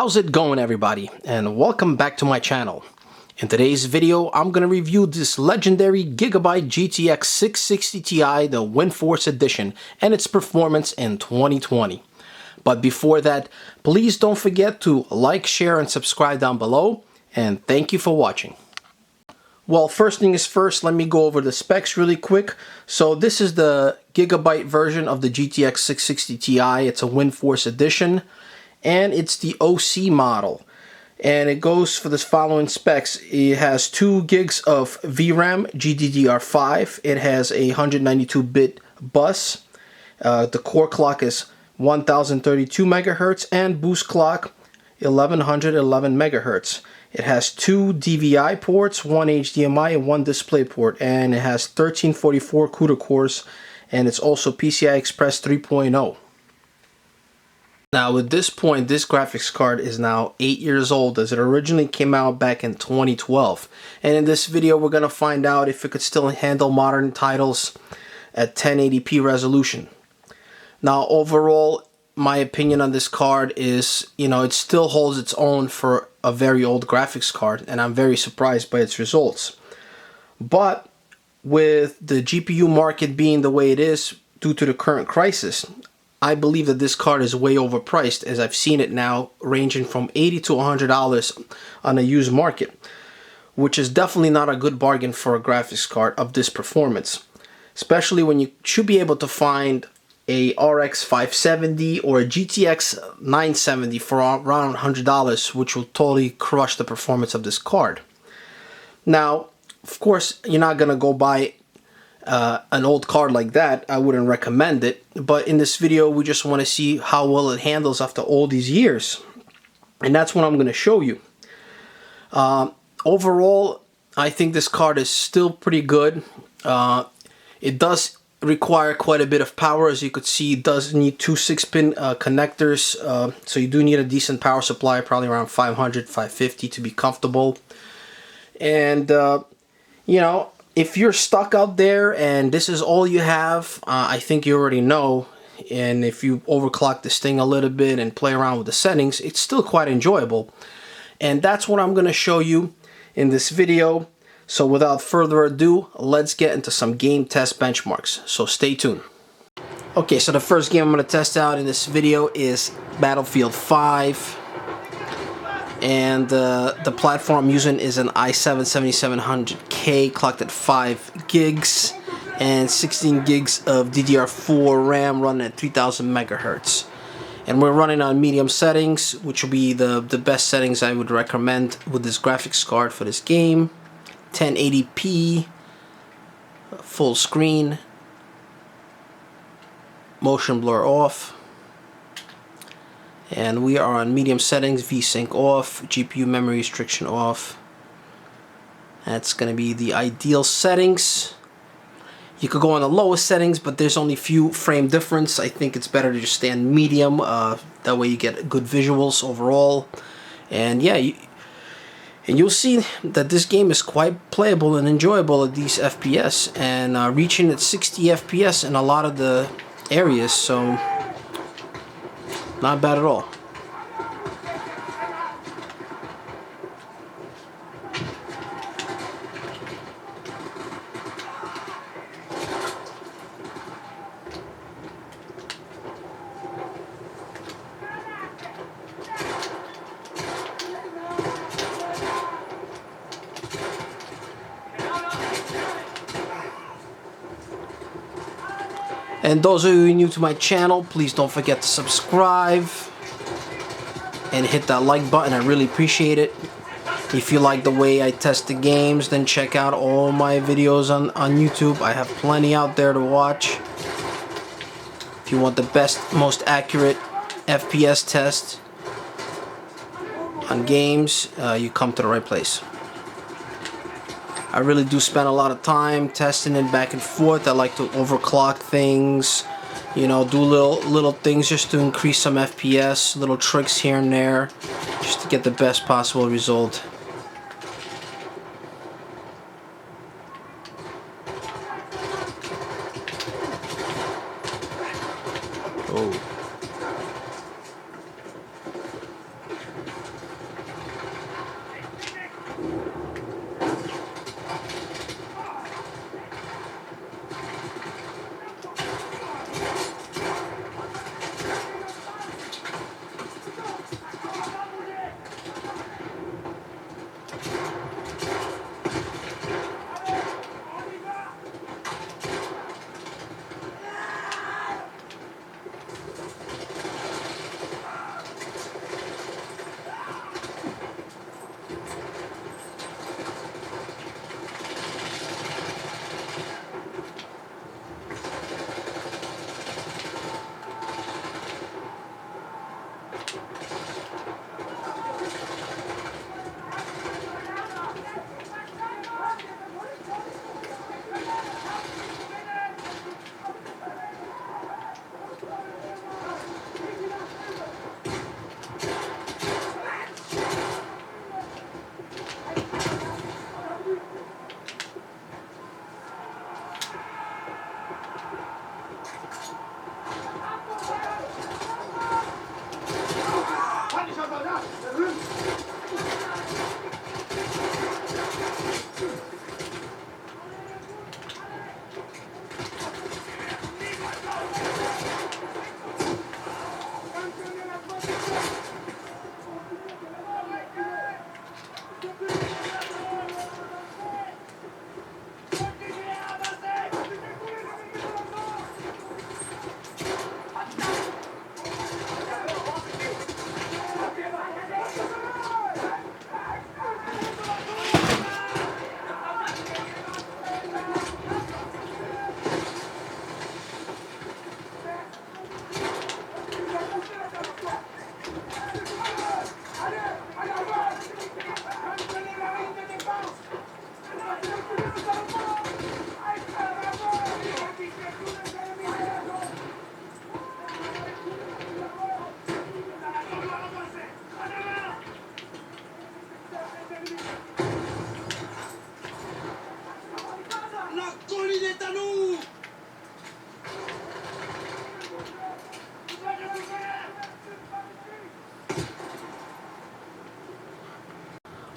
How's it going, everybody, and welcome back to my channel. In today's video, I'm going to review this legendary Gigabyte GTX 660 Ti, the WindForce edition, and its performance in 2020. But before that, please don't forget to like, share, and subscribe down below, and thank you for watching. Well, first thing is first, let me go over the specs really quick. So this is the Gigabyte version of the GTX 660 Ti. It's a WindForce edition, and it's the OC model. And it goes for this following specs. It has 2 gigs of VRAM GDDR5. It has a 192-bit bus. The core clock is 1032 megahertz and boost clock 1111 megahertz. It has 2 DVI ports, 1 HDMI and 1 display port, and it has 1344 CUDA cores, and it's also PCI Express 3.0. Now at this point, this graphics card is now 8 years old, as it originally came out back in 2012. And in this video, we're going to find out if it could still handle modern titles at 1080p resolution. Now overall, my opinion on this card is, it still holds its own for a very old graphics card, and I'm very surprised by its results. But with the GPU market being the way it is due to the current crisis, I believe that this card is way overpriced, as I've seen it now ranging from $80 to $100 on a used market, which is definitely not a good bargain for a graphics card of this performance, especially when you should be able to find a RX 570 or a GTX 970 for around $100, which will totally crush the performance of this card. Now, of course, you're not going to go buy an old card like that. I wouldn't recommend it, but in this video we just want to see how well it handles after all these years, and that's what I'm going to show you. Overall, I think this card is still pretty good. It does require quite a bit of power. As you could see, it does need 2 6-pin connectors, so you do need a decent power supply, probably around 500, 550 to be comfortable. And if you're stuck out there and this is all you have, I think you already know. And if you overclock this thing a little bit and play around with the settings, it's still quite enjoyable. And that's what I'm going to show you in this video. So without further ado, let's get into some game test benchmarks. So stay tuned. Okay, so the first game I'm going to test out in this video is Battlefield 5. And the platform I'm using is an i7-7700K clocked at 5 gigs and 16 gigs of DDR4 RAM running at 3000 megahertz. And we're running on medium settings, which will be the best settings I would recommend with this graphics card for this game. 1080p, full screen, motion blur off. And we are on medium settings, VSync off, GPU memory restriction off. That's going to be the ideal settings. You could go on the lowest settings, but there's only few frame difference. I think it's better to just stay on medium. That way you get good visuals overall. And yeah, you'll see that this game is quite playable and enjoyable at these FPS, and reaching at 60 FPS in a lot of the areas, so not bad at all. And those of you new to my channel, please don't forget to subscribe and hit that like button. I really appreciate it. If you like the way I test the games, then check out all my videos on YouTube. I have plenty out there to watch. If you want the best, most accurate FPS test on games, you come to the right place. I really do spend a lot of time testing it back and forth. I like to overclock things, do little things just to increase some FPS, little tricks here and there, just to get the best possible result. Oh.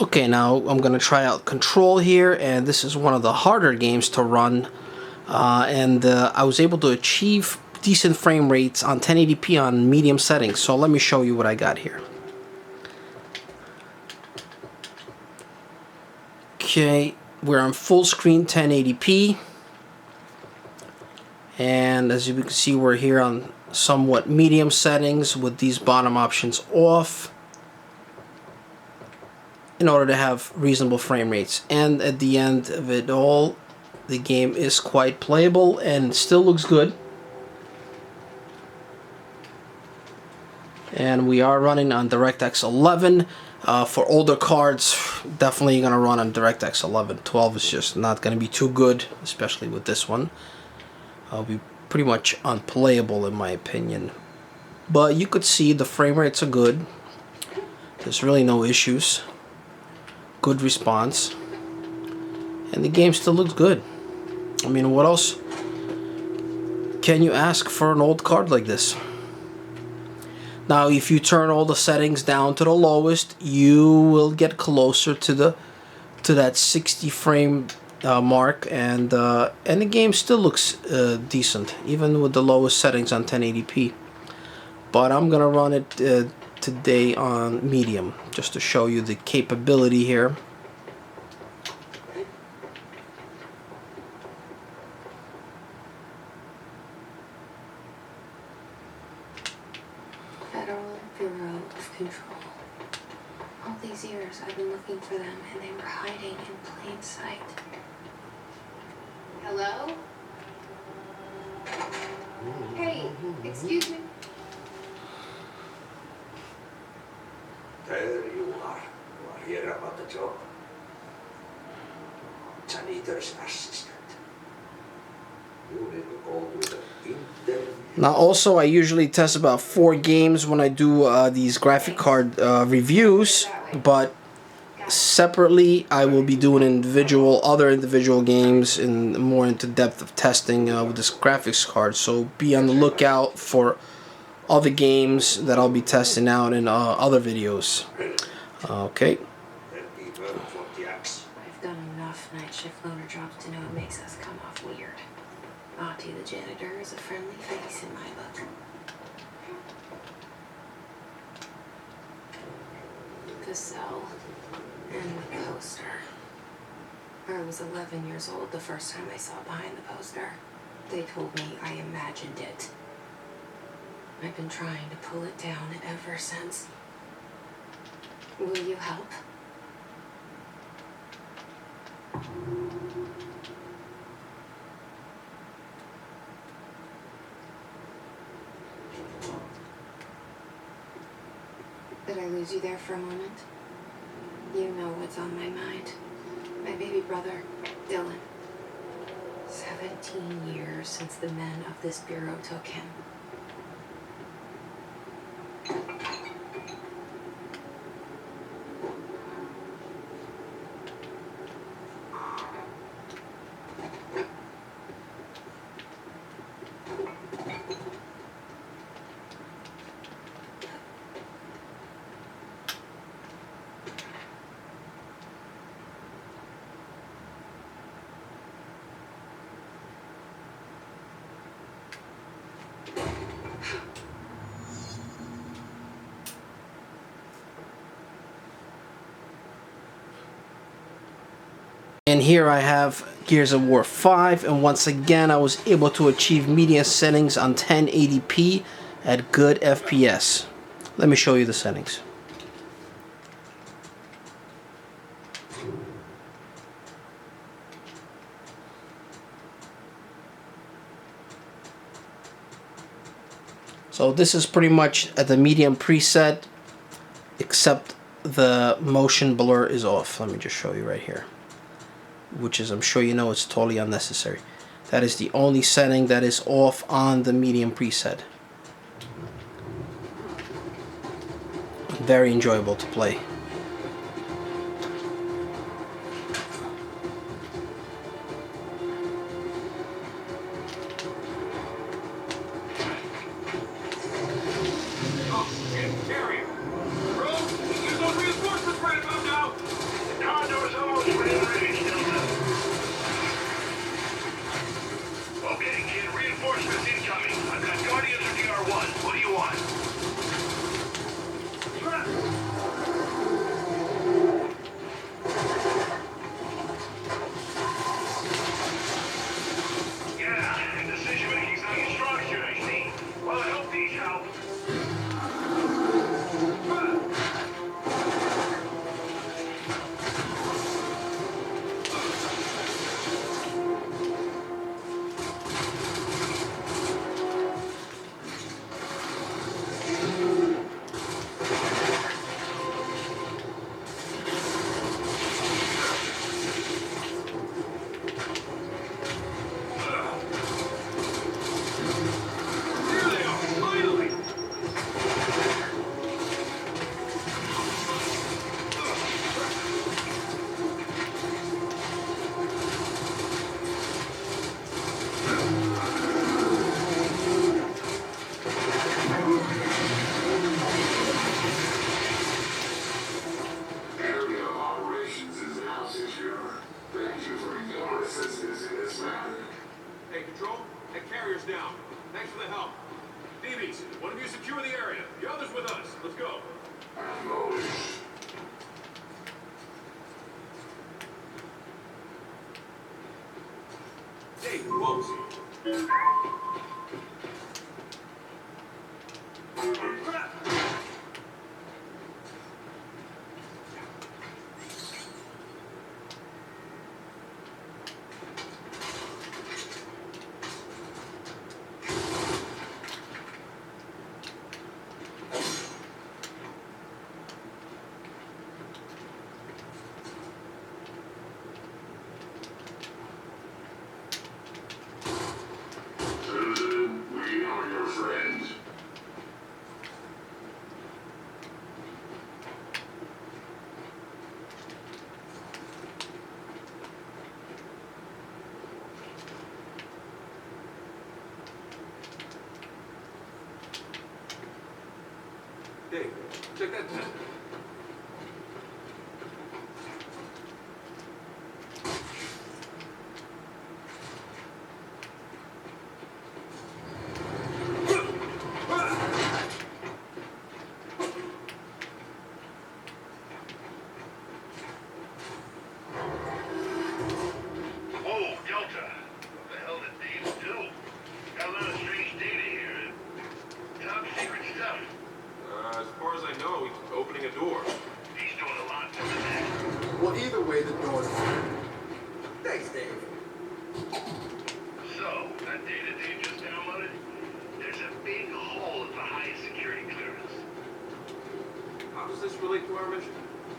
Okay, now I'm going to try out Control here, and this is one of the harder games to run. I was able to achieve decent frame rates on 1080p on medium settings, so let me show you what I got here. Okay, we're on full screen 1080p, and as you can see, we're here on somewhat medium settings with these bottom options off in order to have reasonable frame rates. And at the end of it all, the game is quite playable and still looks good. And we are running on DirectX 11. For older cards, definitely going to run on DirectX 11. 12 is just not going to be too good, especially with this one. It'll be pretty much unplayable in my opinion. But you could see the frame rates are good. There's really no issues. Good response. And the game still looks good. I mean, what else can you ask for an old card like this? Now, if you turn all the settings down to the lowest, you will get closer to that 60 frame mark, and the game still looks decent, even with the lowest settings on 1080p. But I'm gonna run it today on medium, just to show you the capability here. Bureau of Control. All these years I've been looking for them, and they were hiding in plain sight. Hello? Hey, excuse me. There you are. You are here about the job. Janitor's assistant. You need to go to the interview. Now also, I usually test about 4 games when I do these graphic card reviews, but separately I will be doing other individual games and more into depth of testing with this graphics card. So be on the lookout for other games that I'll be testing out in other videos. Okay. I've done enough night shift loaner jobs to know it makes us come off weird. Auntie the janitor is a friendly face in my book. The cell and the poster. I was 11 years old the first time I saw behind the poster. They told me I imagined it. I've been trying to pull it down ever since. Will you help? Did I lose you there for a moment? You know what's on my mind. My baby brother, Dylan. 17 years since the men of this bureau took him. And here I have Gears of War 5, and once again I was able to achieve media settings on 1080p at good FPS. Let me show you the settings. So this is pretty much at the medium preset, except the motion blur is off. Let me just show you right here. Which is, I'm sure you know, it's totally unnecessary. That is the only setting that is off on the medium preset. Very enjoyable to play. Check that tender. Well, either way, the door's open. Thanks, Dave. So, that data Dave just downloaded, there's a big hole at the highest security clearance. How does this relate to our mission?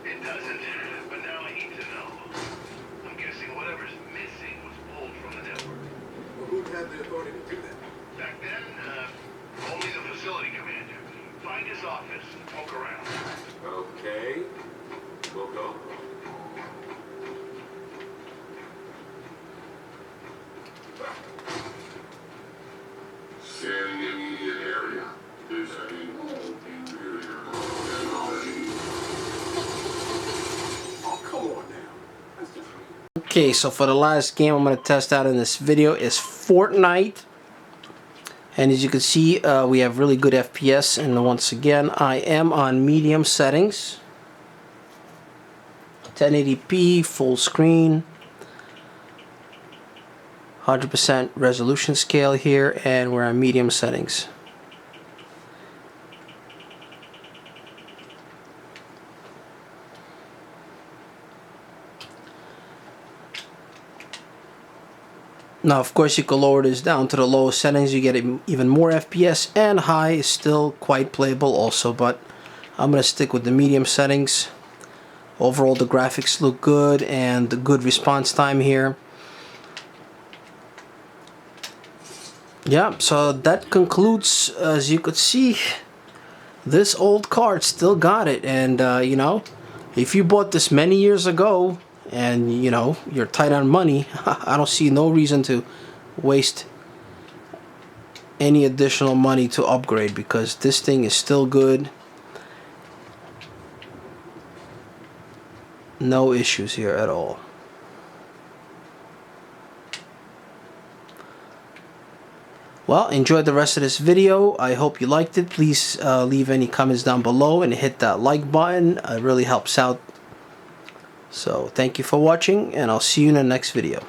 It doesn't, but now I need to know. I'm guessing whatever's missing was pulled from the network. Well, who'd have the authority to do that? Back then, only the facility commander. Find his office and poke around. Okay. We'll go. Scanning the immediate area. Detecting inferior technology. Oh, come on now. That's just me. Okay, so for the last game I'm going to test out in this video is Fortnite. And as you can see, we have really good FPS. And once again, I am on medium settings. 1080p, full screen. 100% resolution scale here, and we're on medium settings. Now, of course, you can lower this down to the lowest settings. You get even more FPS, and high is still quite playable also, but I'm going to stick with the medium settings. Overall, the graphics look good, and the good response time here. Yeah, so that concludes, as you could see, this old card still got it. And, you know, if you bought this many years ago and, you know, you're tight on money, I don't see no reason to waste any additional money to upgrade, because this thing is still good. No issues here at all. Well, enjoy the rest of this video. I hope you liked it. Please leave any comments down below and hit that like button. It really helps out. So thank you for watching, and I'll see you in the next video.